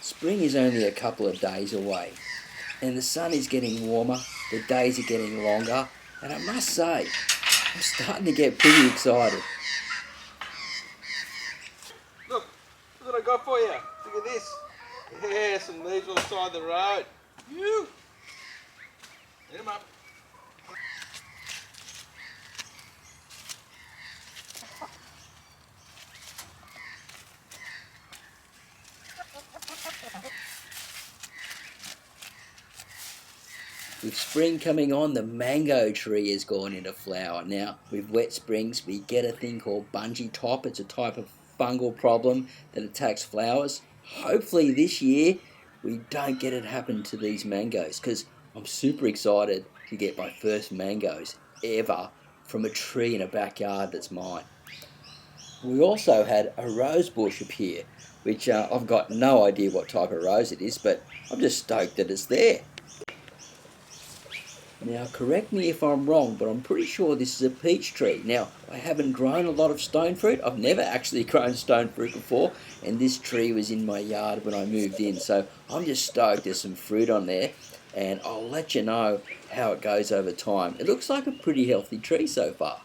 Spring is only a couple of days away, and the sun is getting warmer, the days are getting longer, and I must say, I'm starting to get pretty excited. Look what I got for you. Look at this. Yeah, some leaves on the side of the road. Whew. Hit 'em up. With spring coming on, the mango tree has gone into flower. Now, with wet springs, we get a thing called bungee top. It's a type of fungal problem that attacks flowers. Hopefully this year, we don't get it happen to these mangoes, because I'm super excited to get my first mangoes ever from a tree in a backyard that's mine. We also had a rose bush appear, which I've got no idea what type of rose it is, but I'm just stoked that it's there. Now, correct me if I'm wrong, but I'm pretty sure this is a peach tree. Now, I haven't grown a lot of stone fruit. I've never actually grown stone fruit before, and this tree was in my yard when I moved in. So I'm just stoked there's some fruit on there, and I'll let you know how it goes over time. It looks like a pretty healthy tree so far.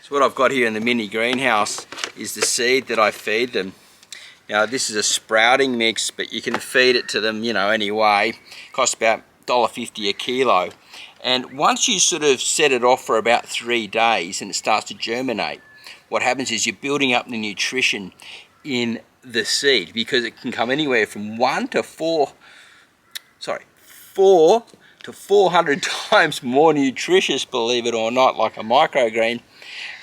So what I've got here in the mini greenhouse is the seed that I feed them. Now this is a sprouting mix, but you can feed it to them, any way. It costs about $1.50 a kilo. And once you sort of set it off for about 3 days and it starts to germinate, what happens is you're building up the nutrition in the seed, because it can come anywhere from 4 to 400 times more nutritious, believe it or not, like a microgreen.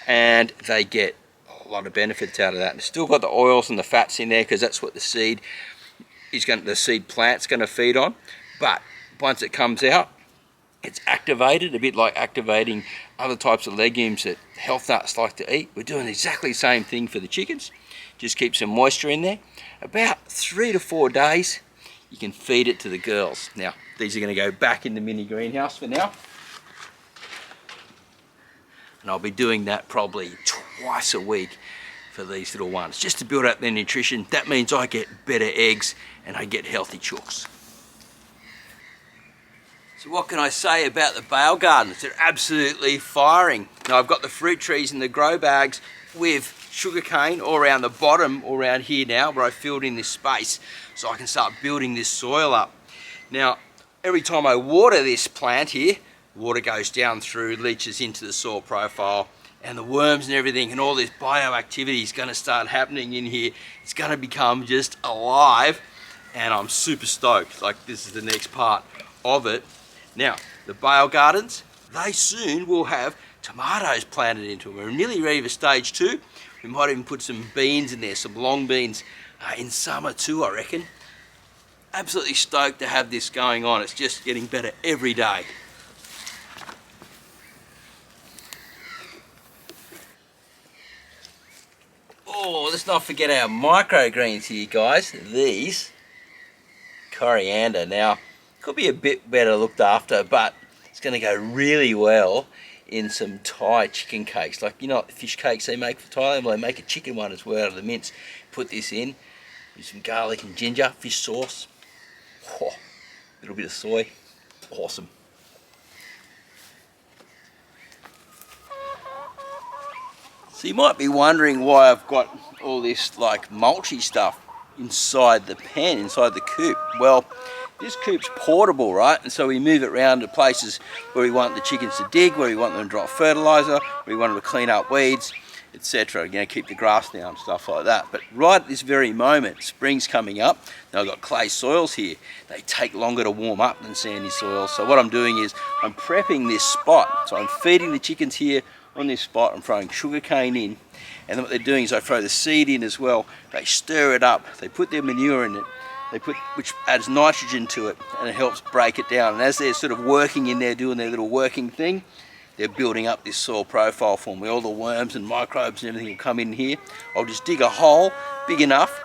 And they get a lot of benefits out of that. And it's still got the oils and the fats in there, because that's what the seed plant's going to feed on. But once it comes out, it's activated, a bit like activating other types of legumes that health nuts like to eat. We're doing exactly the same thing for the chickens. Just keep some moisture in there. About 3 to 4 days, you can feed it to the girls. Now, these are going to go back in the mini greenhouse for now. And I'll be doing that probably twice a week for these little ones, just to build up their nutrition. That means I get better eggs and I get healthy chooks. So what can I say about the bale gardens? They're absolutely firing. Now I've got the fruit trees in the grow bags with sugarcane all around the bottom, all around here now, where I filled in this space so I can start building this soil up. Now, every time I water this plant here, water goes down through, leaches into the soil profile, and the worms and everything and all this bioactivity is going to start happening in here. It's going to become just alive, and I'm super stoked. Like, this is the next part of it. Now, the bale gardens, they soon will have tomatoes planted into them. We're nearly ready for stage 2. We might even put some beans in there, some long beans in summer too, I reckon. Absolutely stoked to have this going on. It's just getting better every day. Oh, let's not forget our microgreens here, guys. These, coriander. Now, could be a bit better looked after, but it's going to go really well in some Thai chicken cakes. Like, the fish cakes they make for Thailand? Well, they make a chicken one as well out of the mince. Put this in with some garlic and ginger, fish sauce. Oh, a little bit of soy. Awesome. So you might be wondering why I've got all this like mulchy stuff inside the pen, inside the coop. Well, this coop's portable, right? And so we move it around to places where we want the chickens to dig, where we want them to drop fertilizer, where we want them to clean up weeds, etc. Keep the grass down, stuff like that. But right at this very moment, spring's coming up. Now I've got clay soils here. They take longer to warm up than sandy soils. So what I'm doing is I'm prepping this spot. So I'm feeding the chickens here on this spot. I'm throwing sugarcane in, and then what they're doing is I throw the seed in as well. They stir it up, they put their manure in it, which adds nitrogen to it, and it helps break it down. And as they're sort of working in there, doing their little working thing, they're building up this soil profile for me. All the worms and microbes and everything will come in here. I'll just dig a hole big enough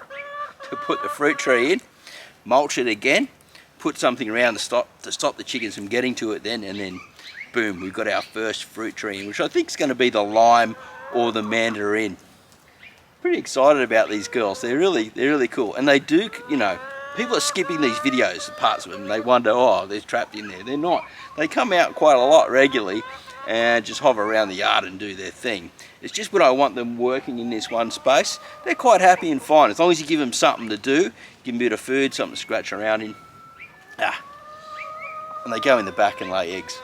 to put the fruit tree in, mulch it again, put something around to stop the chickens from getting to it then, and then boom, we've got our first fruit tree, which I think is going to be the lime or the mandarin. Pretty excited about these girls. They're really cool, and they do, you know, people are skipping these videos, parts of them. They wonder, oh, they're trapped in there. They're not. They come out quite a lot regularly and just hover around the yard and do their thing. It's just when I want them working in this one space, they're quite happy and fine. As long as you give them something to do, give them a bit of food, something to scratch around in. And they go in the back and lay eggs.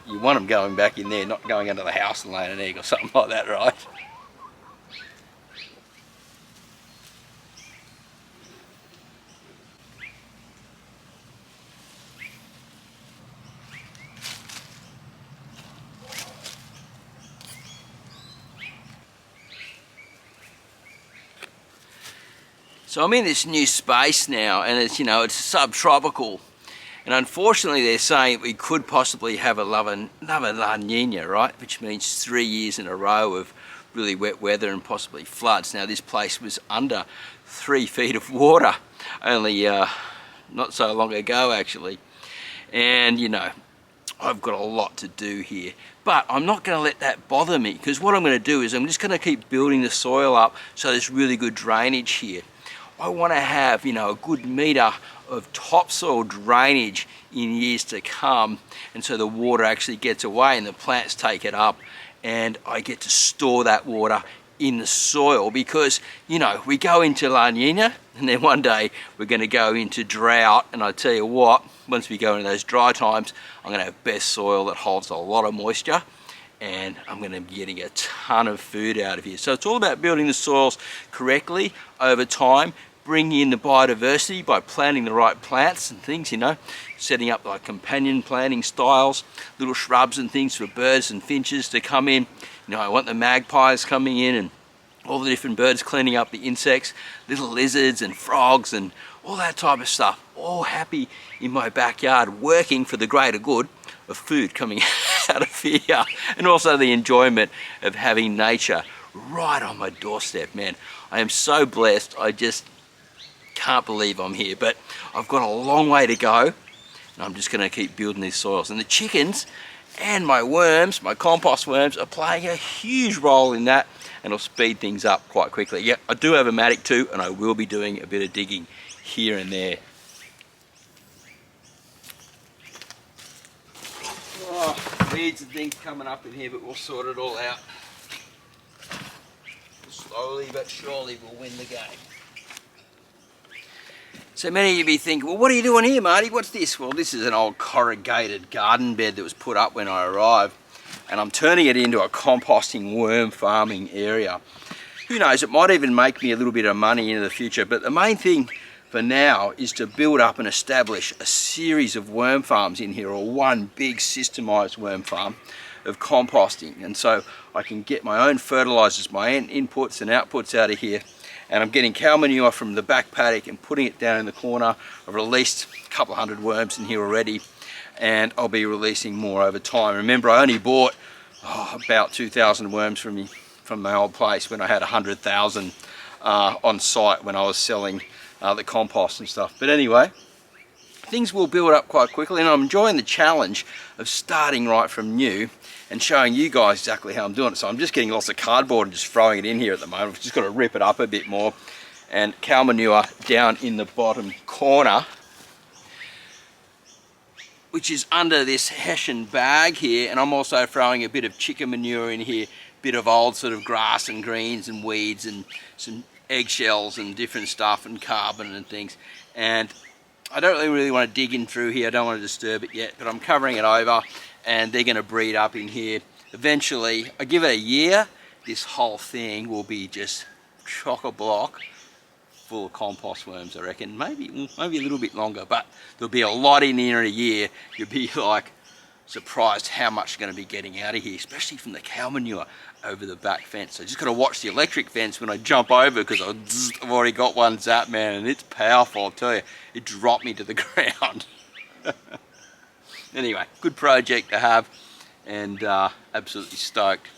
You want them going back in there, not going under the house and laying an egg or something like that, right? So I'm in this new space now, and it's, you know, it's subtropical, and unfortunately they're saying we could possibly have another La Nina, right, which means 3 years in a row of really wet weather and possibly floods. Now this place was under 3 feet of water only not so long ago actually, and you know, I've got a lot to do here, but I'm not going to let that bother me, because what I'm going to do is I'm just going to keep building the soil up so there's really good drainage here. I want to have, you know, a good metre of topsoil drainage in years to come, and so the water actually gets away and the plants take it up, and I get to store that water in the soil, because, you know, we go into La Nina and then one day we're going to go into drought, and I tell you what, once we go into those dry times, I'm going to have best soil that holds a lot of moisture, and I'm going to be getting a ton of food out of here. So it's all about building the soils correctly over time, bringing in the biodiversity by planting the right plants and things, you know, setting up like companion planting styles, little shrubs and things for birds and finches to come in. You know, I want the magpies coming in and all the different birds cleaning up the insects, little lizards and frogs and all that type of stuff, all happy in my backyard, working for the greater good of food coming out of here, and also the enjoyment of having nature right on my doorstep. Man, I am so blessed. I just can't believe I'm here, but I've got a long way to go, and I'm just going to keep building these soils. And the chickens and my worms, my compost worms, are playing a huge role in that, and it'll speed things up quite quickly. Yeah, I do have a Matic too, and I will be doing a bit of digging here and there. Oh, weeds and things coming up in here, but we'll sort it all out. Slowly but surely we'll win the game. So many of you be thinking, well, what are you doing here, Marty? What's this? Well, this is an old corrugated garden bed that was put up when I arrived, and I'm turning it into a composting worm farming area. Who knows, it might even make me a little bit of money in the future, but the main thing for now is to build up and establish a series of worm farms in here, or one big systemized worm farm of composting. And so I can get my own fertilizers, my own inputs and outputs out of here. And I'm getting cow manure from the back paddock and putting it down in the corner. I've released a couple of hundred worms in here already, and I'll be releasing more over time. Remember, I only bought about 2,000 worms from my old place when I had 100,000 on site when I was selling the compost and stuff. But anyway, things will build up quite quickly, and I'm enjoying the challenge of starting right from new and showing you guys exactly how I'm doing it. So I'm just getting lots of cardboard and just throwing it in here at the moment. I've just got to rip it up a bit more. And cow manure down in the bottom corner, which is under this Hessian bag here. And I'm also throwing a bit of chicken manure in here, bit of old sort of grass and greens and weeds and some eggshells and different stuff and carbon and things. And I don't really want to dig in through here. I don't want to disturb it yet, but I'm covering it over, and they're going to breed up in here. Eventually, I give it a year, this whole thing will be just chock-a-block full of compost worms, I reckon. Maybe a little bit longer, but there'll be a lot in here in a year. You'll be like surprised how much you're going to be getting out of here, especially from the cow manure over the back fence. So just got to watch the electric fence when I jump over, because I've already got one zap, man, and it's powerful, I'll tell you. It dropped me to the ground. Anyway, good project to have, and absolutely stoked.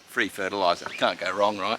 Free fertilizer, can't go wrong, right?